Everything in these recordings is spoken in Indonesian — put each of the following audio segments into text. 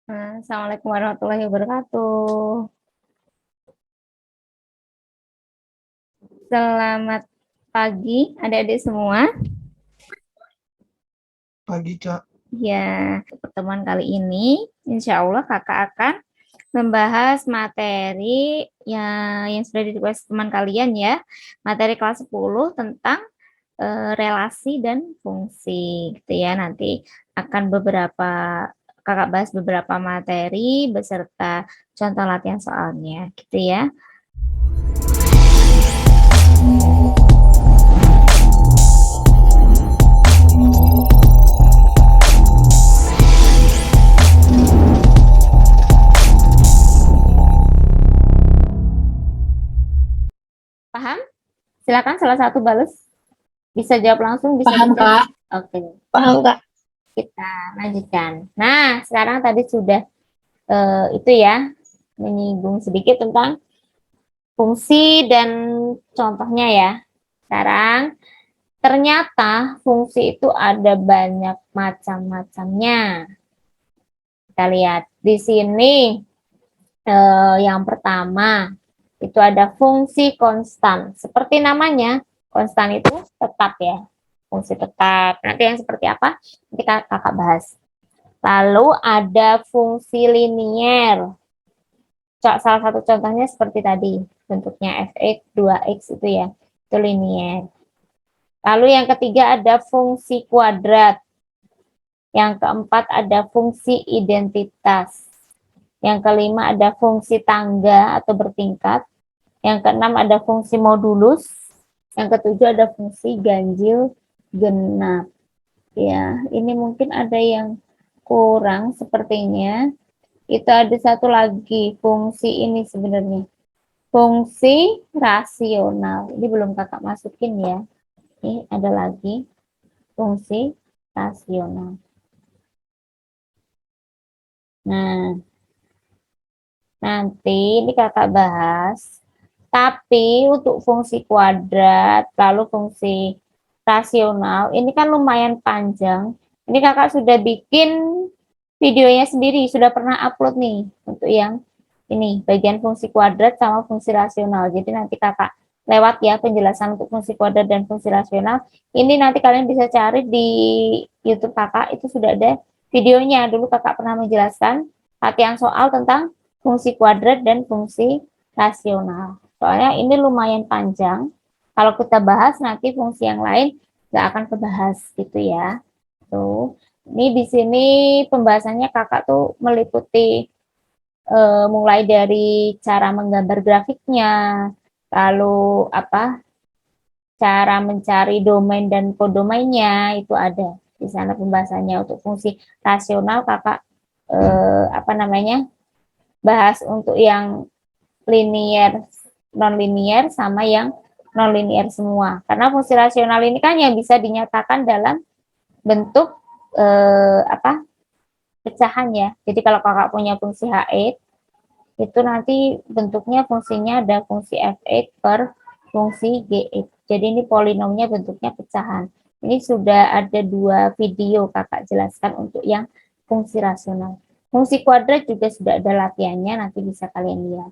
Assalamualaikum warahmatullahi wabarakatuh. Selamat pagi adik-adik semua. Pagi, Kak. Ya, pertemuan kali ini insya Allah kakak akan membahas materi yang sudah di-request teman kalian ya. Materi kelas 10 tentang relasi dan fungsi gitu ya. Nanti akan kakak bahas beberapa materi beserta contoh latihan soalnya gitu ya. Paham? Silakan salah satu balas. Bisa jawab langsung, bisa Paham, di chat. Kak. Oke. Paham, Kak. Kita lanjutkan. Nah, sekarang tadi sudah itu ya, menyinggung sedikit tentang fungsi dan contohnya ya. Sekarang ternyata fungsi itu ada banyak macam-macamnya. Kita lihat di sini yang pertama itu ada fungsi konstan. Seperti namanya, konstan itu tetap ya. Fungsi tetap. Nanti yang seperti apa? Nanti kakak bahas. Lalu ada fungsi linier. Salah satu contohnya seperti tadi, bentuknya fx, 2x itu ya, itu linier. Lalu yang ketiga ada fungsi kuadrat. Yang keempat ada fungsi identitas. Yang kelima ada fungsi tangga atau bertingkat. Yang keenam ada fungsi modulus. Yang ketujuh ada fungsi ganjil genap. Ya, ini mungkin ada yang kurang sepertinya. Itu ada satu lagi fungsi ini sebenarnya. Fungsi rasional. Ini belum kakak masukin ya. Ini ada lagi fungsi rasional. Nah, nanti ini kakak bahas. Tapi untuk fungsi kuadrat, lalu fungsi rasional, ini kan lumayan panjang. Ini kakak sudah bikin videonya sendiri, sudah pernah upload nih untuk yang ini, bagian fungsi kuadrat sama fungsi rasional. Jadi nanti kakak lewat ya penjelasan untuk fungsi kuadrat dan fungsi rasional. Ini nanti kalian bisa cari di YouTube kakak, itu sudah ada videonya. Dulu kakak pernah menjelaskan latihan soal tentang fungsi kuadrat dan fungsi rasional. Soalnya ini lumayan panjang. Kalau kita bahas nanti fungsi yang lain nggak akan kebahas gitu ya. Tuh, ini di sini pembahasannya kakak tuh meliputi mulai dari cara menggambar grafiknya, lalu apa cara mencari domain dan kodomainnya itu ada di sana pembahasannya. Untuk fungsi rasional kakak apa namanya bahas untuk yang linier, non-linier sama yang non-linier semua. Karena fungsi rasional ini kan yang bisa dinyatakan dalam bentuk apa pecahan ya. Jadi kalau kakak punya fungsi H8 itu nanti bentuknya fungsinya ada fungsi F8 per fungsi G8. Jadi ini polinomnya bentuknya pecahan. Ini sudah ada 2 video kakak jelaskan untuk yang fungsi rasional. Fungsi kuadrat juga sudah ada latihannya, nanti bisa kalian lihat.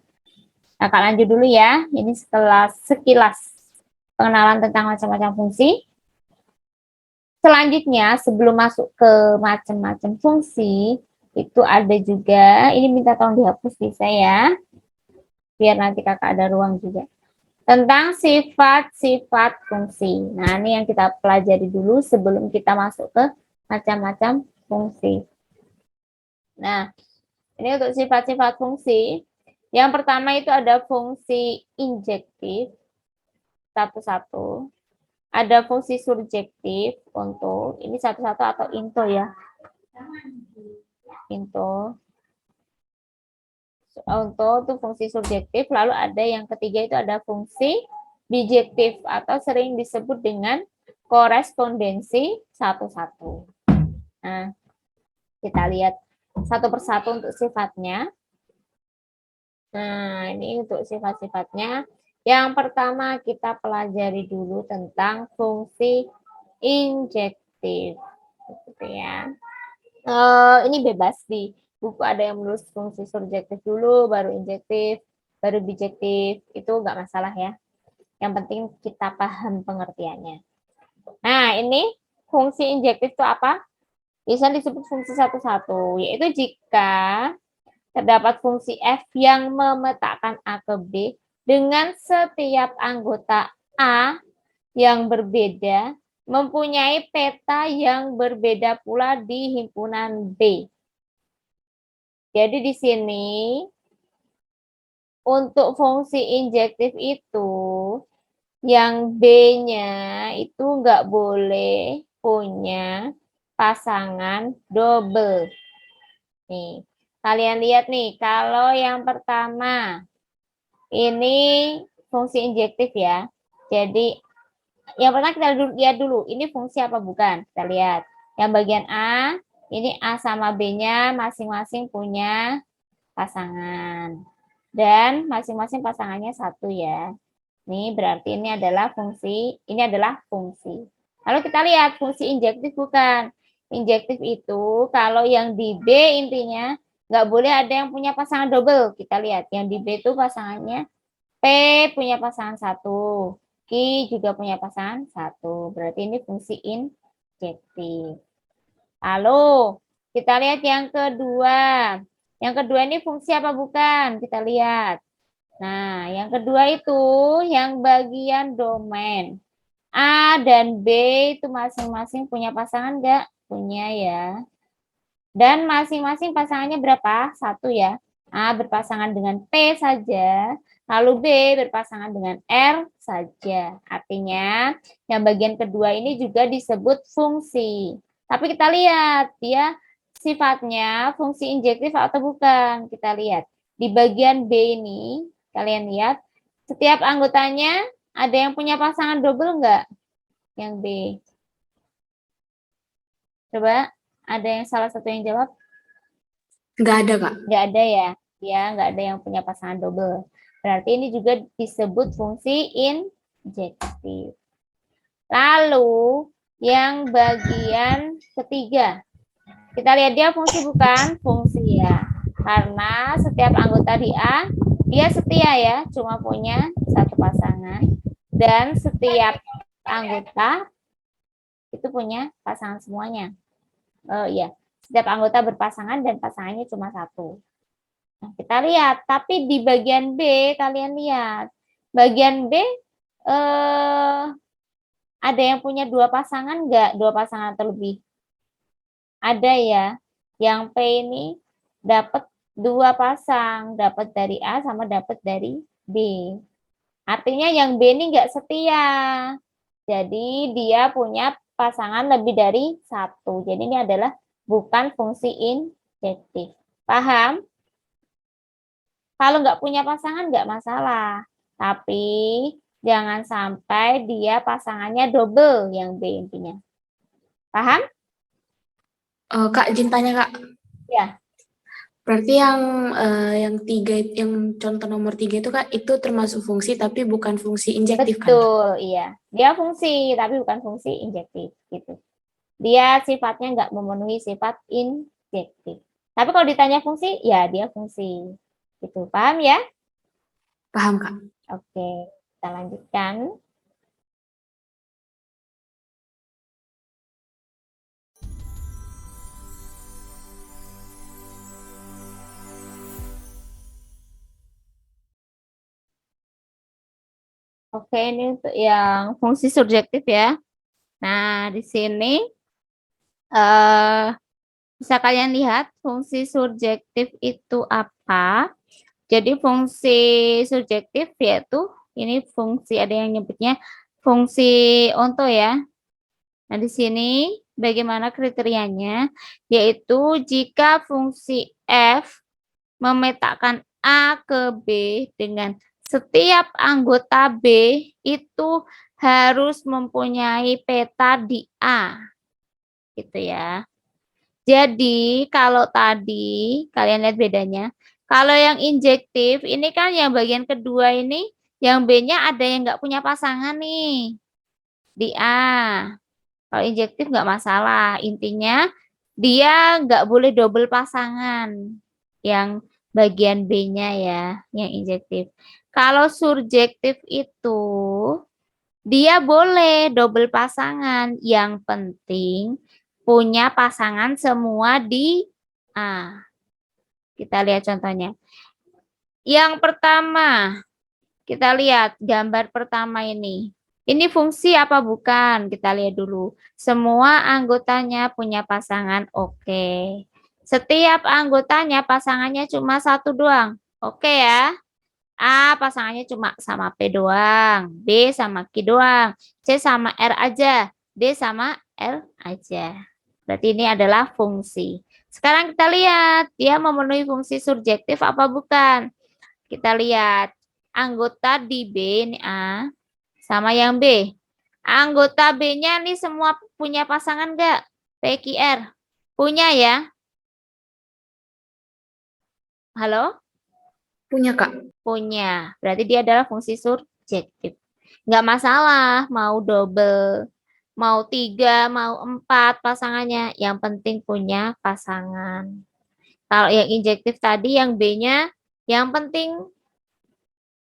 Nah, Kak lanjut dulu ya. Ini setelah sekilas pengenalan tentang macam-macam fungsi. Selanjutnya, sebelum masuk ke macam-macam fungsi, itu ada juga, ini minta tolong dihapus bisa ya, biar nanti kakak ada ruang juga. Tentang sifat-sifat fungsi. Nah, ini yang kita pelajari dulu sebelum kita masuk ke macam-macam fungsi. Nah, ini untuk sifat-sifat fungsi. Yang pertama itu ada fungsi injektif, satu-satu. Ada fungsi surjektif untuk, ini satu-satu atau into ya. Into. Untuk itu fungsi surjektif. Lalu ada yang ketiga itu ada fungsi bijektif atau sering disebut dengan korespondensi satu-satu. Nah, kita lihat satu persatu untuk sifatnya. Nah, ini untuk sifat-sifatnya. Yang pertama kita pelajari dulu tentang fungsi injektif. Gitu ya. Ini bebas buku ada yang menulis fungsi surjektif dulu, baru injektif, baru bijektif, itu nggak masalah ya. Yang penting kita paham pengertiannya. Nah, ini fungsi injektif itu apa? Bisa disebut fungsi satu-satu, yaitu jika terdapat fungsi F yang memetakan A ke B dengan setiap anggota A yang berbeda mempunyai peta yang berbeda pula di himpunan B. Jadi di sini untuk fungsi injektif itu yang B-nya itu nggak boleh punya pasangan double. Nih, kalian lihat nih, kalau yang pertama ini fungsi injektif ya. Jadi yang pertama kita lihat dulu, ini fungsi apa bukan? Kita lihat. Yang bagian A, ini A sama B-nya masing-masing punya pasangan. Dan masing-masing pasangannya satu ya. Ini berarti ini adalah fungsi. Lalu kita lihat fungsi injektif bukan. Injektif itu kalau yang di B intinya nggak boleh ada yang punya pasangan double. Kita lihat yang di B itu pasangannya P punya pasangan satu. Q juga punya pasangan satu. Berarti ini fungsi injektif. Lalu kita lihat yang kedua. Yang kedua ini fungsi apa bukan? Kita lihat. Nah, yang kedua itu yang bagian domain. A dan B itu masing-masing punya pasangan enggak? Punya ya. Dan masing-masing pasangannya berapa? Satu ya. A berpasangan dengan P saja, lalu B berpasangan dengan R saja. Artinya yang bagian kedua ini juga disebut fungsi. Tapi kita lihat dia sifatnya fungsi injektif atau bukan. Kita lihat di bagian B ini, kalian lihat setiap anggotanya ada yang punya pasangan double enggak? Yang B. Coba ada yang salah satu yang jawab? Nggak ada, Kak. Nggak ada ya. Ya, nggak ada yang punya pasangan double. Berarti ini juga disebut fungsi injektif. Lalu, yang bagian ketiga. Kita lihat dia fungsi bukan? Fungsi ya. Karena setiap anggota di A, dia setia ya, cuma punya satu pasangan. Dan setiap anggota itu punya pasangan semuanya. Ya, setiap anggota berpasangan dan pasangannya cuma satu. Nah, kita lihat, tapi di bagian B kalian lihat. Bagian B ada yang punya dua pasangan enggak? Dua pasangan atau lebih? Ada ya. Yang P ini dapat dua pasang, dapat dari A sama dapat dari B. Artinya yang B ini enggak setia. Jadi dia punya pasangan lebih dari satu. Jadi ini adalah bukan fungsi injektif. Paham? Kalau nggak punya pasangan nggak masalah. Tapi jangan sampai dia pasangannya double yang B intinya. Paham? Kak, izin tanya, Kak. Ya. Berarti yang tiga, yang contoh nomor 3 itu, Kak, itu termasuk fungsi tapi bukan fungsi injektif kan, Kak? Betul, iya. Dia fungsi, tapi bukan fungsi injektif. Gitu. Dia sifatnya nggak memenuhi sifat injektif. Tapi kalau ditanya fungsi, ya dia fungsi. Gitu. Paham ya? Paham, Kak. Oke, kita lanjutkan. Oke, ini untuk yang fungsi surjektif ya. Nah, di sini bisa kalian lihat fungsi surjektif itu apa. Jadi fungsi surjektif yaitu ini fungsi ada yang nyebutnya fungsi onto ya. Nah, di sini bagaimana kriterianya? Yaitu jika fungsi F memetakan A ke B dengan setiap anggota B itu harus mempunyai peta di A. Gitu ya. Jadi kalau tadi kalian lihat bedanya. Kalau yang injektif ini kan yang bagian kedua ini yang B-nya ada yang nggak punya pasangan nih di A. Kalau injektif nggak masalah. Intinya dia nggak boleh double pasangan. Yang bagian B-nya ya, yang injektif. Kalau surjektif itu, dia boleh double pasangan. Yang penting punya pasangan semua di A. Kita lihat contohnya. Yang pertama, kita lihat gambar pertama ini. Ini fungsi apa bukan? Kita lihat dulu. Semua anggotanya punya pasangan, oke. Setiap anggotanya pasangannya cuma satu doang. Oke ya. A pasangannya cuma sama P doang. B sama Q doang. C sama R aja. D sama L aja. Berarti ini adalah fungsi. Sekarang kita lihat, dia memenuhi fungsi surjektif apa bukan? Kita lihat. Anggota di B ini A sama yang B. Anggota B-nya nih semua punya pasangan enggak? PQR. Punya ya? Halo? Punya, Kak. Punya. Berarti dia adalah fungsi surjektif. Enggak masalah mau double, mau 3, mau 4 pasangannya. Yang penting punya pasangan. Kalau yang injektif tadi yang B-nya, yang penting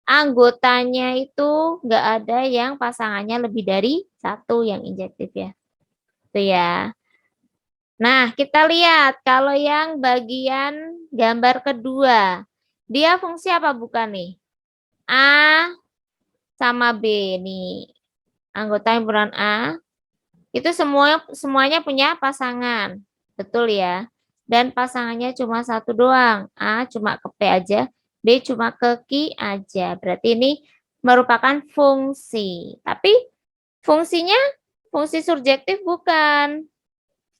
anggotanya itu nggak ada yang pasangannya lebih dari satu yang injektif ya. Itu ya. Nah, kita lihat kalau yang bagian gambar kedua. Dia fungsi apa bukan nih? A sama B nih. Anggota himpunan A itu semuanya punya pasangan. Betul ya. Dan pasangannya cuma satu doang. A cuma ke P aja, B cuma ke Q aja. Berarti ini merupakan fungsi. Tapi fungsinya fungsi surjektif bukan.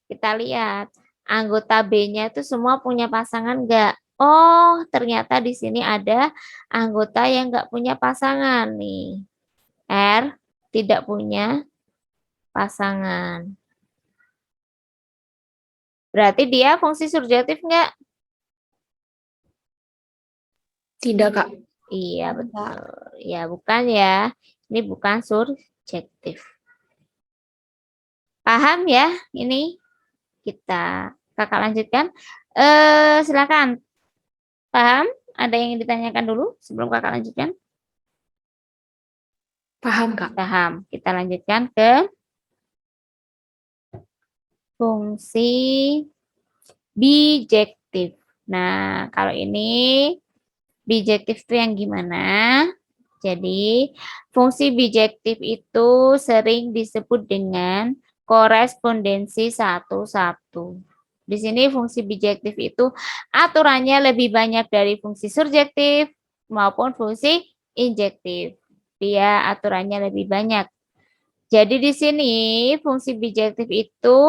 Kita lihat. Anggota B-nya itu semua punya pasangan enggak? Oh, ternyata di sini ada anggota yang enggak punya pasangan nih. R tidak punya pasangan. Berarti dia fungsi surjektif enggak? Tidak, Kak. Iya, betul. Ya, bukan ya. Ini bukan surjektif. Paham ya? Ini kita kakak lanjutkan. Silakan. Paham? Ada yang ditanyakan dulu sebelum kakak lanjutkan? Paham, Kak. Paham. Kita lanjutkan ke fungsi bijektif. Nah, kalau ini bijektif itu yang gimana? Jadi, fungsi bijektif itu sering disebut dengan korespondensi satu-satu. Di sini fungsi bijektif itu aturannya lebih banyak dari fungsi surjektif maupun fungsi injektif. Dia aturannya lebih banyak. Jadi di sini fungsi bijektif itu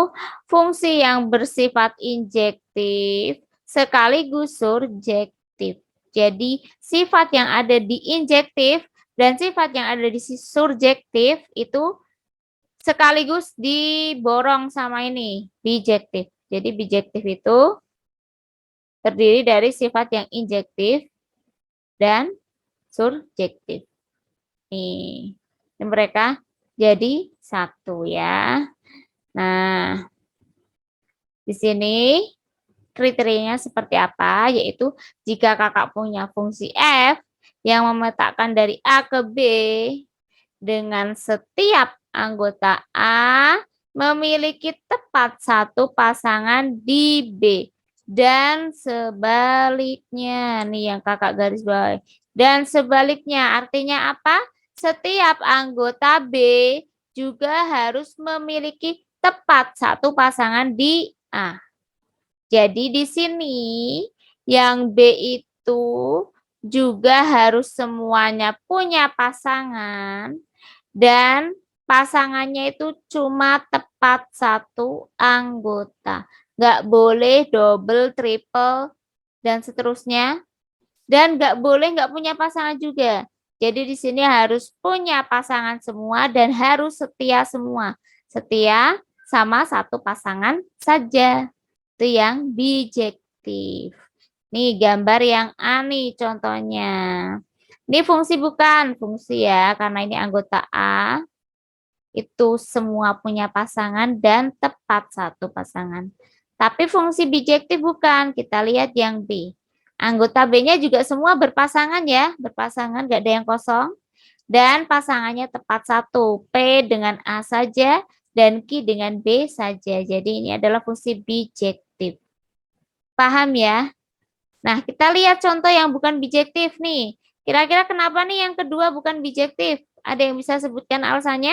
fungsi yang bersifat injektif sekaligus surjektif. Jadi sifat yang ada di injektif dan sifat yang ada di surjektif itu sekaligus diborong sama ini, bijektif. Jadi bijektif itu terdiri dari sifat yang injektif dan surjektif. Nih, mereka jadi satu ya. Nah, di sini kriterianya seperti apa? Yaitu jika kakak punya fungsi F yang memetakan dari A ke B dengan setiap anggota A memiliki tepat satu pasangan di B. Dan sebaliknya, nih yang kakak garis bawahi. Dan sebaliknya, artinya apa? Setiap anggota B juga harus memiliki tepat satu pasangan di A. Jadi di sini yang B itu juga harus semuanya punya pasangan dan pasangannya itu cuma tepat satu anggota. Nggak boleh double, triple, dan seterusnya. Dan nggak boleh nggak punya pasangan juga. Jadi di sini harus punya pasangan semua dan harus setia semua. Setia sama satu pasangan saja. Itu yang bijektif. Nih gambar yang A nih contohnya. Ini fungsi bukan? Fungsi ya, karena ini anggota A. Itu semua punya pasangan dan tepat satu pasangan. Tapi fungsi bijektif bukan. Kita lihat yang B. Anggota B-nya juga semua berpasangan ya. Berpasangan, nggak ada yang kosong. Dan pasangannya tepat satu. P dengan A saja dan Q dengan B saja. Jadi ini adalah fungsi bijektif. Paham ya? Nah, kita lihat contoh yang bukan bijektif nih. Kira-kira kenapa nih yang kedua bukan bijektif? Ada yang bisa sebutkan alasannya?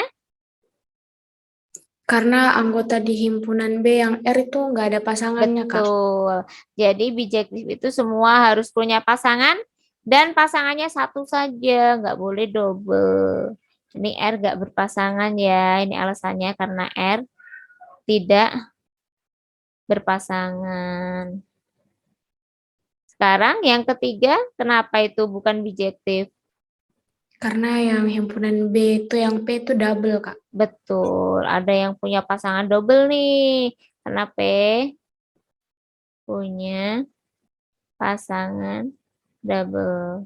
Karena anggota di himpunan B yang R itu nggak ada pasangannya, Kak. Betul. Jadi bijektif itu semua harus punya pasangan dan pasangannya satu saja, nggak boleh double. Ini R nggak berpasangan ya. Ini alasannya karena R tidak berpasangan. Sekarang yang ketiga, kenapa itu bukan bijektif? Karena yang himpunan B itu yang P itu double, Kak. Betul, ada yang punya pasangan double nih. Karena P punya pasangan double.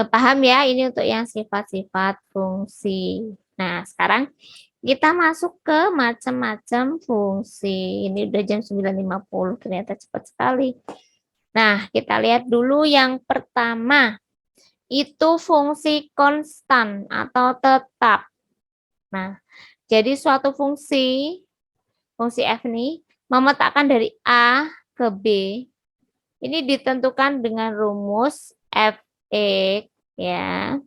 Paham ya, ini untuk yang sifat-sifat fungsi. Nah, sekarang kita masuk ke macam-macam fungsi. Ini udah jam 9.50, ternyata cepat sekali. Nah, kita lihat dulu yang pertama. Itu fungsi konstan atau tetap. Nah, jadi suatu fungsi F ini memetakan dari A ke B. Ini ditentukan dengan rumus Fx ya.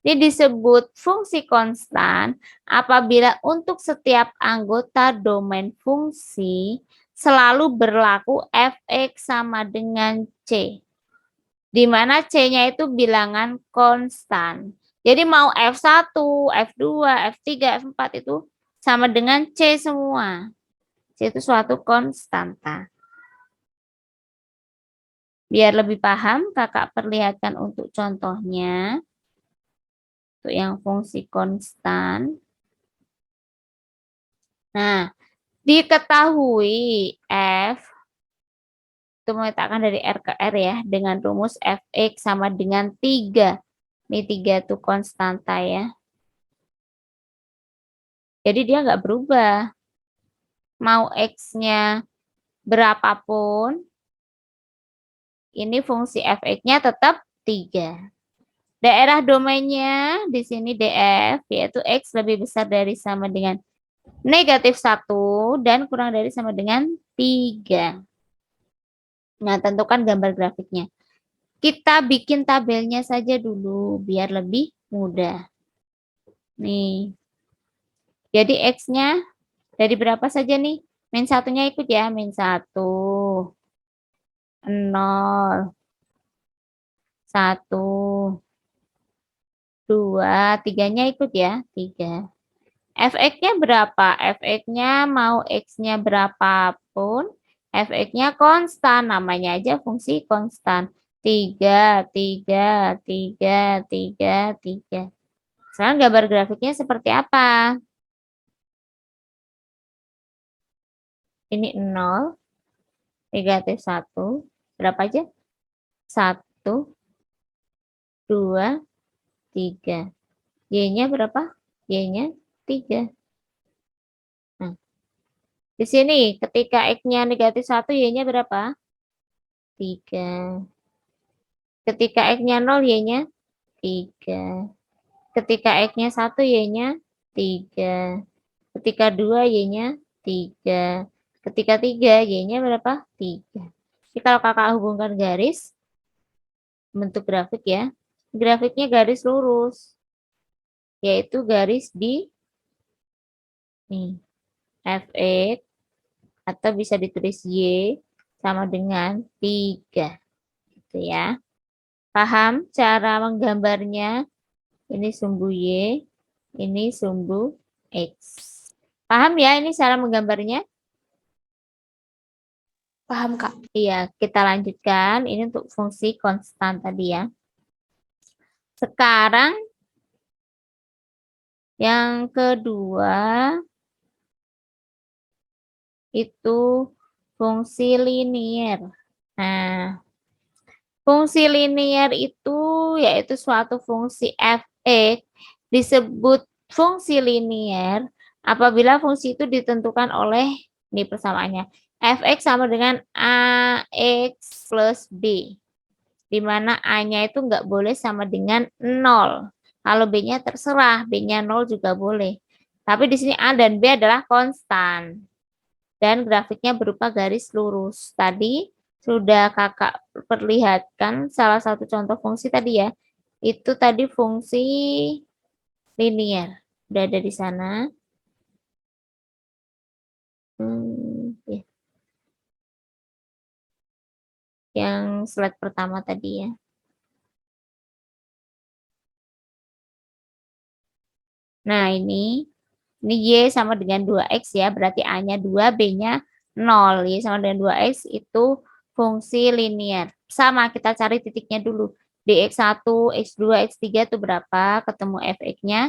Ini disebut fungsi konstan apabila untuk setiap anggota domain fungsi selalu berlaku Fx sama dengan C. Di mana C-nya itu bilangan konstan. Jadi mau F1, F2, F3, F4 itu sama dengan C semua. C itu suatu konstanta. Biar lebih paham, kakak perlihatkan untuk contohnya. Untuk yang fungsi konstan. Nah, diketahui F itu memetakan dari R ke R ya, dengan rumus Fx sama dengan 3. Ini 3 itu konstanta ya. Jadi dia nggak berubah. Mau X-nya berapapun, ini fungsi Fx-nya tetap 3. Daerah domainnya di sini DF, yaitu X lebih besar dari sama dengan negatif 1 dan kurang dari sama dengan 3. Nah, tentukan gambar grafiknya. Kita bikin tabelnya saja dulu, biar lebih mudah. Nih, jadi X-nya dari berapa saja nih? Min satunya ikut ya, min 1, 0, 1, 2, 3-nya ikut ya, 3. Fx-nya berapa? Fx-nya mau X-nya berapapun, Fx-nya konstan, namanya aja fungsi konstan. 3, 3, 3, 3, 3. Sekarang gambar grafiknya seperti apa? Ini 0, negatif 1, berapa aja? 1, 2, 3. Y-nya berapa? Y-nya 3. Nah, di sini ketika X-nya negatif 1, Y-nya berapa? 3. Ketika X-nya 0, Y-nya 3. Ketika X-nya 1, Y-nya 3. Ketika 2, Y-nya 3. Ketika 3, Y-nya berapa? 3. Jadi kalau kakak hubungkan garis, bentuk grafik ya, grafiknya garis lurus, yaitu garis di nih, Fx, atau bisa ditulis Y sama dengan 3. Gitu ya. Paham cara menggambarnya? Ini sumbu Y, ini sumbu X. Paham ya ini cara menggambarnya? Paham, Kak. Iya, kita lanjutkan. Ini untuk fungsi konstan tadi ya. Sekarang yang kedua itu fungsi linier. Nah, fungsi linier itu yaitu suatu fungsi f(x) disebut fungsi linier apabila fungsi itu ditentukan oleh, ini persamaannya, f(x) sama dengan ax plus b, di mana a-nya itu nggak boleh sama dengan 0. Kalau b-nya terserah, b-nya 0 juga boleh. Tapi di sini a dan b adalah konstan. Dan grafiknya berupa garis lurus. Tadi sudah kakak perlihatkan salah satu contoh fungsi tadi ya. Itu tadi fungsi linier. Udah ada di sana. Ya. Yang slide pertama tadi ya. Nah, ini Y sama dengan 2X ya, berarti A-nya 2, B-nya 0. Y sama dengan 2X itu fungsi linier. Sama, kita cari titiknya dulu. Dx1, X2, X3 itu berapa, ketemu fx-nya,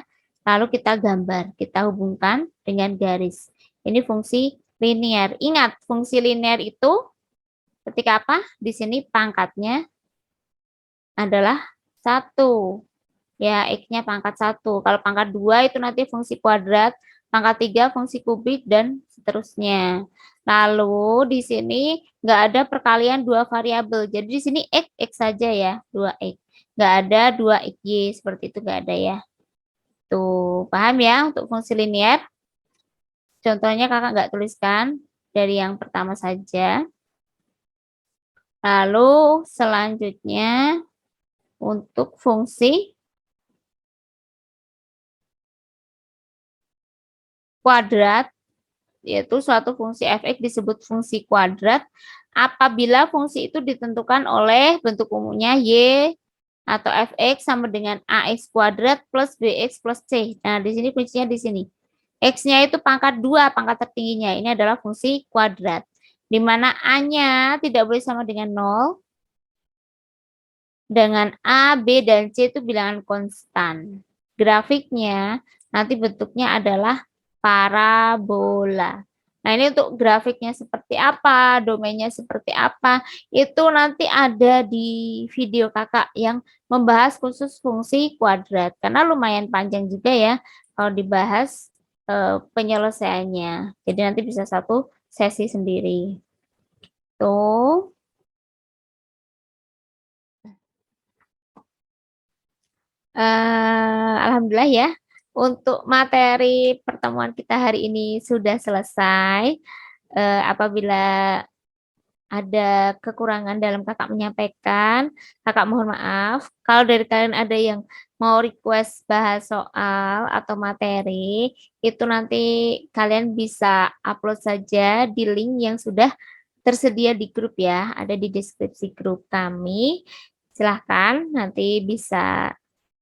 lalu kita gambar, kita hubungkan dengan garis. Ini fungsi linier. Ingat, fungsi linier itu ketika apa? Di sini pangkatnya adalah 1. Ya, X-nya pangkat 1. Kalau pangkat 2 itu nanti fungsi kuadrat, pangkat 3 fungsi kubik, dan seterusnya. Lalu di sini nggak ada perkalian dua variabel. Jadi di sini X, X saja ya, 2X. Nggak ada 2XY, seperti itu nggak ada ya. Tuh, paham ya untuk fungsi linier? Contohnya kakak nggak tuliskan dari yang pertama saja. Lalu selanjutnya untuk fungsi kuadrat, yaitu suatu fungsi f(x) disebut fungsi kuadrat apabila fungsi itu ditentukan oleh bentuk umumnya y atau f(x) sama dengan ax kuadrat plus bx plus c. Nah, di sini kuncinya di sini. X-nya itu pangkat 2, pangkat tertingginya. Ini adalah fungsi kuadrat. Di mana A-nya tidak boleh sama dengan 0. Dengan A, B, dan C itu bilangan konstan. Grafiknya nanti bentuknya adalah parabola. Nah, ini untuk grafiknya seperti apa, domainnya seperti apa, itu nanti ada di video kakak yang membahas khusus fungsi kuadrat. Karena lumayan panjang juga ya kalau dibahas penyelesaiannya. Jadi nanti bisa satu sesi sendiri. Tuh. Alhamdulillah ya. Untuk materi pertemuan kita hari ini sudah selesai. Apabila ada kekurangan dalam kakak menyampaikan, kakak mohon maaf. Kalau dari kalian ada yang mau request bahas soal atau materi, itu nanti kalian bisa upload saja di link yang sudah tersedia di grup ya, ada di deskripsi grup kami. Silahkan nanti bisa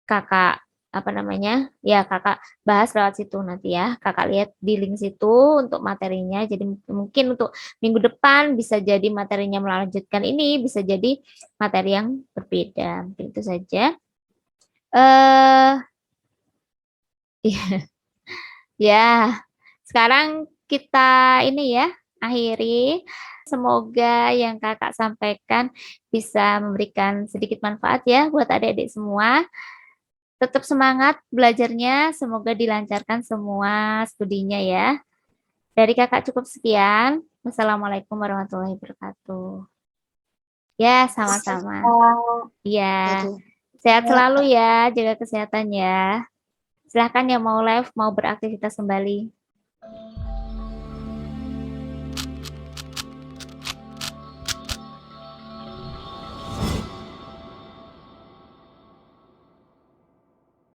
kakak apa namanya ya kakak bahas lewat situ nanti ya, kakak lihat di link situ untuk materinya. Jadi mungkin untuk minggu depan bisa jadi materinya melanjutkan ini, bisa jadi materi yang berbeda. Mungkin itu saja. Ya, sekarang kita ini ya akhiri. Semoga yang kakak sampaikan bisa memberikan sedikit manfaat ya buat adik-adik semua. Tetap semangat belajarnya, semoga dilancarkan semua studinya ya. Dari kakak cukup sekian. Wassalamualaikum warahmatullahi wabarakatuh. Ya, sama-sama. Iya, sehat selalu ya, jaga kesehatan ya. Silahkan yang mau live, mau beraktivitas kembali.